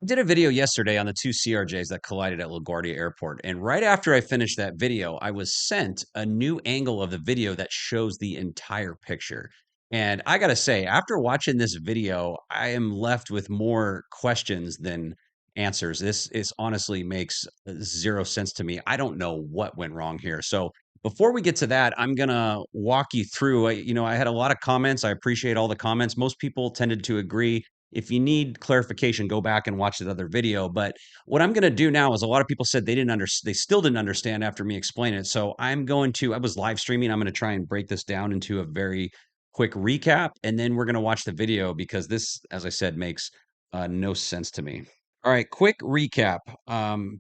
I did a video yesterday on the two CRJs that collided at LaGuardia Airport. And right after I finished that video, I was sent a new angle of the video that shows the entire picture. And I got to say, after watching this video, I am left with more questions than answers. This is honestly makes zero sense to me. I don't know what went wrong here. So before we get to that, I'm going to walk you through. I had a lot of comments. I appreciate all the comments. Most people tended to agree. If you need clarification, go back and watch that other video. But what I'm going to do now is a lot of people said they still didn't understand after me explaining it. So I was live streaming. I'm going to try and break this down into a very quick recap. And then we're going to watch the video because this, as I said, makes no sense to me. All right, quick recap.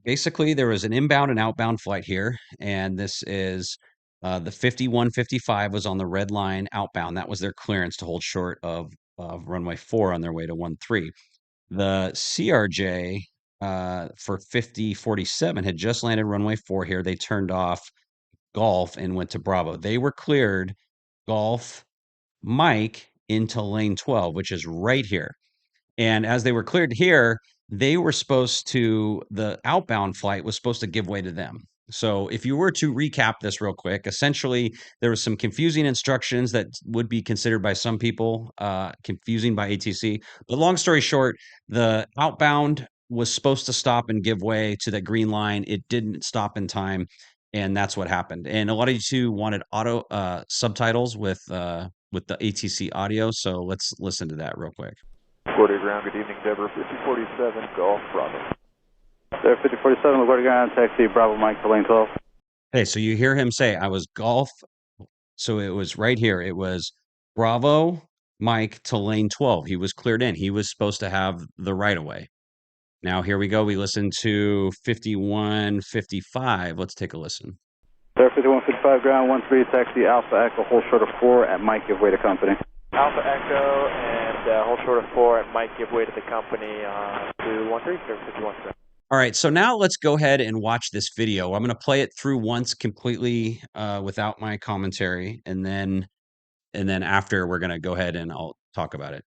Basically, there was an inbound and outbound flight here, and this is the 5155 was on the red line outbound. That was their clearance to hold short of runway 4 on their way to 13. The CRJ for 5047 had just landed runway 4 here. They turned off Golf and went to Bravo. They were cleared Golf Mike into lane 12, which is right here. And as they were cleared here, the outbound flight was supposed to give way to them. So if you were to recap this real quick, essentially there was some confusing instructions that would be considered by some people confusing by ATC. But long story short, the outbound was supposed to stop and give way to the green line. It didn't stop in time, and that's what happened. And a lot of you wanted auto subtitles with the ATC audio, so let's listen to that real quick. 40 ground, good evening, Deborah, 5047, Golf, Bravo. There, 5047, LaGuardia ground, taxi, Bravo, Mike to lane 12. Hey, so you hear him say, I was Golf. So it was right here. It was Bravo, Mike to lane 12. He was cleared in. He was supposed to have the right of way. Now, here we go. We listen to 5155. Let's take a listen. There, 5155, ground, 13, taxi, Alpha Echo, hold short of 4 at Mike, give way to company. Alpha Echo and hold short of 4 at Mike, give way to the company to 13, sir, 51. All right, so now let's go ahead and watch this video. I'm going to play it through once completely without my commentary, and then after we're going to go ahead and I'll talk about it.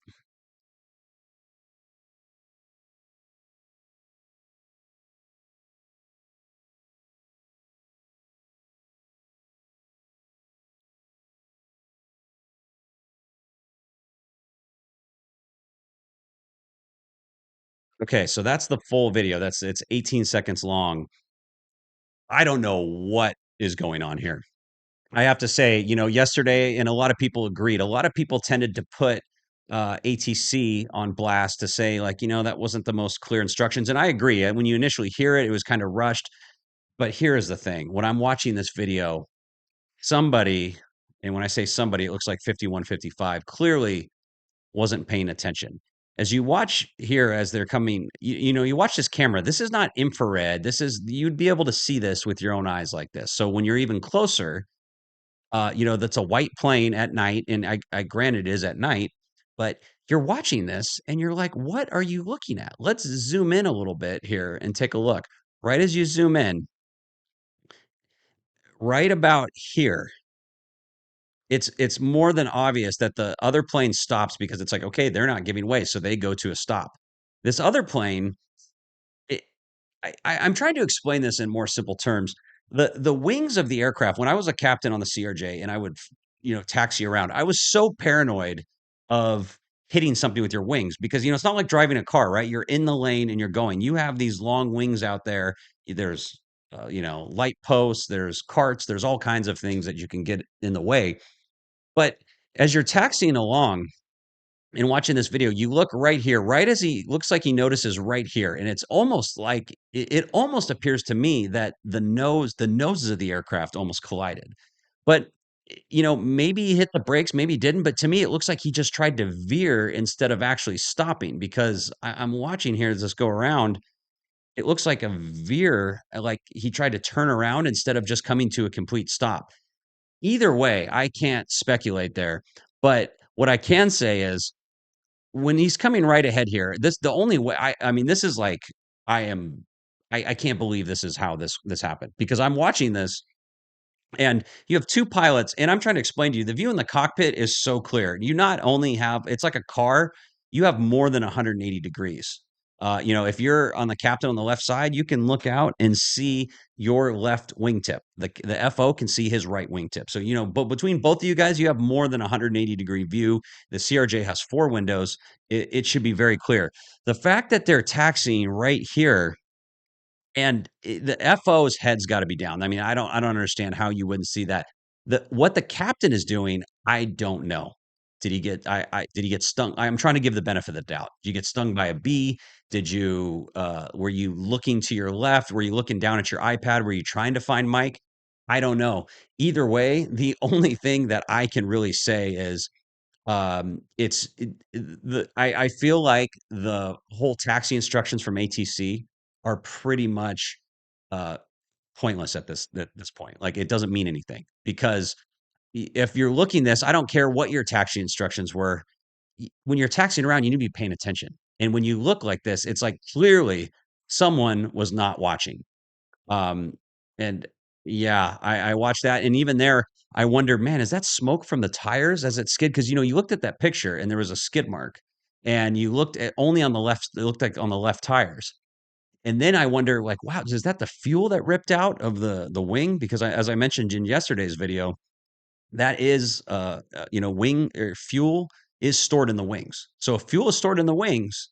Okay, so that's the full video. It's 18 seconds long. I don't know what is going on here. I have to say, yesterday, and a lot of people agreed. A lot of people tended to put ATC on blast to say, like, that wasn't the most clear instructions. And I agree. When you initially hear it, it was kind of rushed. But here is the thing: when I'm watching this video, somebody, and when I say somebody, it looks like 5155, clearly wasn't paying attention. As you watch here, as they're coming, you watch this camera. This is not infrared. You'd be able to see this with your own eyes like this. So when you're even closer, that's a white plane at night, and I granted it is at night, but you're watching this and you're like, what are you looking at? Let's zoom in a little bit here and take a look. Right as you zoom in, right about here, it's more than obvious that the other plane stops because it's like, okay, they're not giving way, so they go to a stop. This other plane, it, I'm trying to explain this in more simple terms. The wings of the aircraft, when I was a captain on the CRJ and I would, taxi around, I was so paranoid of hitting something with your wings because, it's not like driving a car, right? You're in the lane and you're going. You have these long wings out there. There's, light posts, there's carts, there's all kinds of things that you can get in the way. But as you're taxiing along and watching this video, you look right here, right as he looks like he notices right here. And it's almost like it almost appears to me that the noses of the aircraft almost collided. But maybe he hit the brakes, maybe he didn't. But to me, it looks like he just tried to veer instead of actually stopping because I'm watching here as this go around. It looks like a veer, like he tried to turn around instead of just coming to a complete stop. Either way, I can't speculate there. But what I can say is when he's coming right ahead here, the only way I mean, this is like I am I can't believe this is how this happened because I'm watching this and you have two pilots, and I'm trying to explain to you the view in the cockpit is so clear. You not only have it's like a car, you have more than 180 degrees. If you're on the captain on the left side, you can look out and see your left wingtip. The FO can see his right wingtip. So, but between both of you guys, you have more than 180-degree view. The CRJ has 4 windows. It should be very clear. The fact that they're taxiing right here and the FO's head's got to be down. I mean, I don't understand how you wouldn't see that. What the captain is doing, I don't know. Did he get stung? I'm trying to give the benefit of the doubt. Did you get stung by a bee? Were you looking to your left? Were you looking down at your iPad? Were you trying to find Mike? I don't know. Either way, the only thing that I can really say is it's it, the I feel like the whole taxi instructions from ATC are pretty much uh pointless at this point. Like it doesn't mean anything because if you're looking this, I don't care what your taxi instructions were. When you're taxiing around, you need to be paying attention. And when you look like this, it's like clearly someone was not watching. Um, and yeah, I watched that, and even there, I wonder, man, is that smoke from the tires as it skid? Because you looked at that picture and there was a skid mark, and you looked at only on the left. It looked like on the left tires, and then I wonder, like, wow, is that the fuel that ripped out of the wing? Because as I mentioned in yesterday's video, that is wing or fuel is stored in the wings. So if fuel is stored in the wings,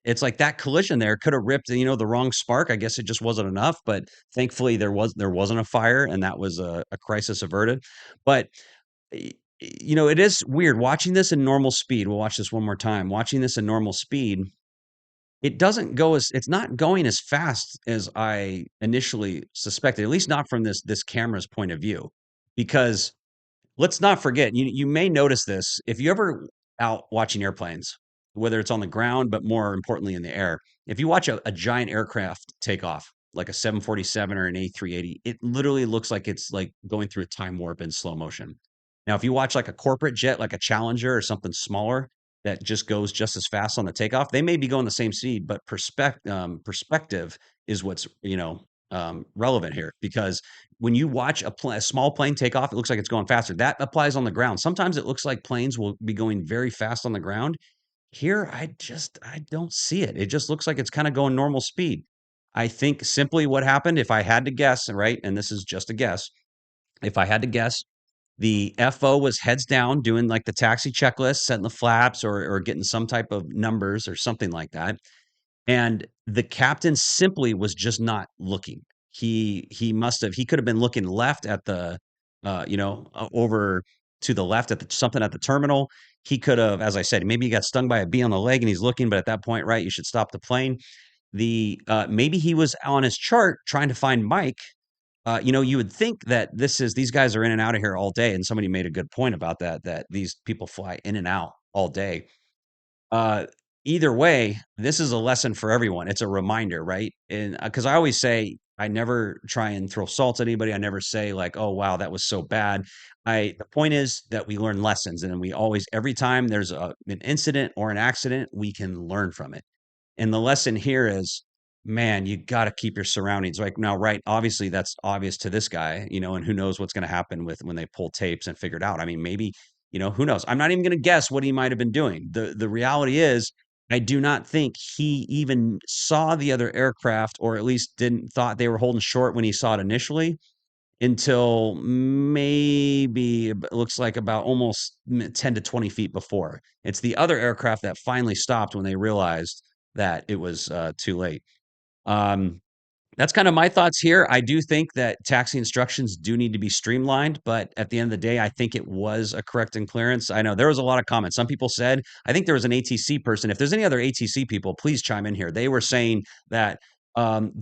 it's like that collision there could have ripped, the wrong spark. I guess it just wasn't enough, but thankfully there wasn't a fire and that was a crisis averted. But it is weird watching this in normal speed. We'll watch this one more time. Watching this in normal speed, it's not going as fast as I initially suspected, at least not from this camera's point of view. Because let's not forget, you may notice this if you ever out watching airplanes, whether it's on the ground, but more importantly in the air. If you watch a giant aircraft take off, like a 747 or an A380, it literally looks like it's like going through a time warp in slow motion. Now, if you watch like a corporate jet, like a Challenger or something smaller that just goes just as fast on the takeoff, they may be going the same speed, but perspective is what's relevant here because when you watch a small plane take off, it looks like it's going faster. That applies on the ground. Sometimes it looks like planes will be going very fast on the ground. Here, I don't see it. It just looks like it's kind of going normal speed. I think simply what happened, if I had to guess, right, and this is just a guess, if I had to guess, the FO was heads down doing like the taxi checklist, setting the flaps or getting some type of numbers or something like that. And the captain simply was just not looking. He could have been looking left at the over to the left at something at the terminal. He could have, as I said, maybe he got stung by a bee on the leg and he's looking, but at that point, right, you should stop the plane. Maybe he was on his chart trying to find Mike. You would think that these guys are in and out of here all day, and somebody made a good point about that these people fly in and out all day. uh, Either way, this is a lesson for everyone. It's a reminder, right? And because I always say, I never try and throw salt at anybody. I never say like, "Oh, wow, that was so bad." The point is that we learn lessons, and we always, every time there's an incident or an accident, we can learn from it. And the lesson here is, man, you got to keep your surroundings right now, right? Obviously, that's obvious to this guy, and who knows what's going to happen with when they pull tapes and figure it out. I mean, maybe, who knows? I'm not even going to guess what he might have been doing. The reality is, I do not think he even saw the other aircraft, or at least didn't thought they were holding short when he saw it initially until maybe it looks like about almost 10 to 20 feet before. It's the other aircraft that finally stopped when they realized that it was too late. Um, that's kind of my thoughts here. I do think that taxi instructions do need to be streamlined, but at the end of the day, I think it was a correct in clearance. I know there was a lot of comments. Some people said, I think there was an ATC person. If there's any other ATC people, please chime in here. They were saying that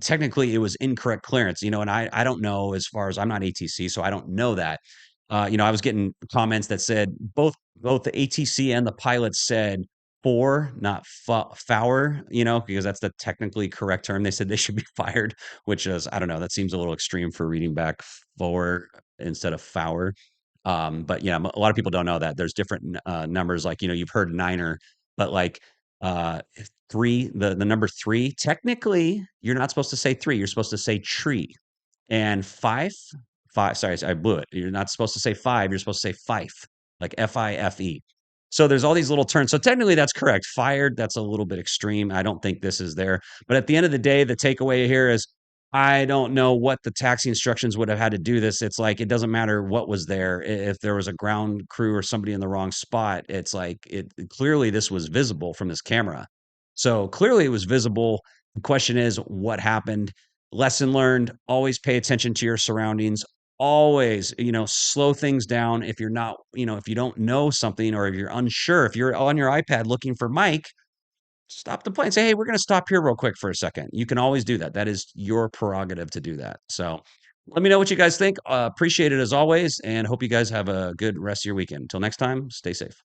technically it was incorrect clearance, and I don't know, as far as I'm not ATC, so I don't know that. I was getting comments that said both the ATC and the pilots said for, not fower, because that's the technically correct term. They said they should be fired, which is, I don't know, that seems a little extreme for reading back for instead of fower. But yeah, a lot of people don't know that there's different numbers. Like, you've heard niner, but like three, the number three, technically you're not supposed to say three. You're supposed to say tree. And five, sorry, I blew it. You're not supposed to say five. You're supposed to say fife, like FIFE. So there's all these little turns. So technically that's correct. Fired, that's a little bit extreme. I don't think this is there. But at the end of the day, the takeaway here is I don't know what the taxi instructions would have had to do this. It's like it doesn't matter what was there. If there was a ground crew or somebody in the wrong spot, it's like it clearly this was visible from this camera. So clearly it was visible. The question is what happened? Lesson learned, always pay attention to your surroundings, always, slow things down. If you're not, if you don't know something or if you're unsure, if you're on your iPad looking for Mike, stop the plane. Say, hey, we're going to stop here real quick for a second. You can always do that. That is your prerogative to do that. So let me know what you guys think. Appreciate it as always, and hope you guys have a good rest of your weekend. Until next time, stay safe.